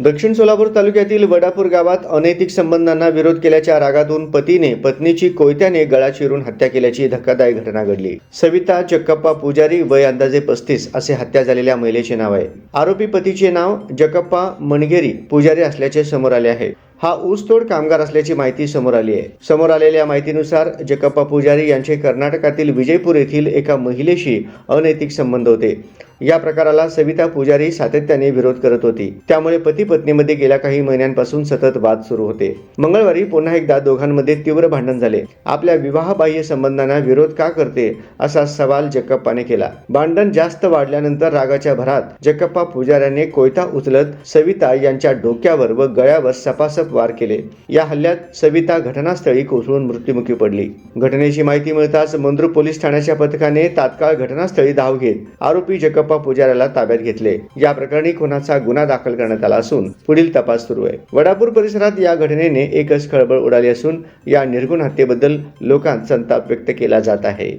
दक्षिण सोलापूर तालुक्यातील वडापूर गावात अनैतिक संबंधांना विरोध केल्याच्या रागातून पतीने पत्नीची कोयत्याने गळा चिरून हत्या केल्याची धक्कादायक घटना घडली। सविता जक्कप्पा पुजारी, वय अंदाजे 35 असे हत्या झालेल्या महिलेचे नाव आहे। आरोपी पतीचे नाव जक्कप्पा मनगेरी पुजारी असल्याचे समोर आले आहे। हा ऊसतोड कामगार असल्याची माहिती समोर आली आहे। समोर आलेल्या माहितीनुसार जक्कप्पा पुजारी यांचे कर्नाटकातील विजयपूर येथील एका महिलेशी अनैतिक संबंध होते। या प्रकाराला सविता पुजारी सातत्याने विरोध करत होती, त्यामुळे पती पत्नीमध्ये गेल्या काही महिन्यांपासून सतत वाद सुरू होते। मंगळवारी पुन्हा एकदा दोघांमध्ये तीव्र भांडण झाले। आपल्या विवाहबाह्य संबंधांना विरोध का करते असा सवाल जक्कप्पाने केला। भांडण जास्त वाढल्यानंतर रागाच्या भरात जक्कप्पा पुजाऱ्याने कोयता उचलत सविता यांच्या डोक्यावर व गळ्यावर सपासप वार केले। या हल्ल्यात सविता घटनास्थळी कोसळून मृत्युमुखी पडली। घटनेची माहिती मिळताच मंद्रुप पोलीस ठाण्याच्या पथकाने तात्काळ घटनास्थळी धाव घेत आरोपी जक्कप्पा पुजाऱ्याला ताब्यात घेतले। या प्रकरणी खुनाचा गुन्हा दाखल करण्यात आला असून पुढील तपास सुरू आहे। वडापूर परिसरात या घटनेने एकच खळबळ उडाली असून या निर्घृण हत्येबद्दल लोकांत संताप व्यक्त केला जात आहे।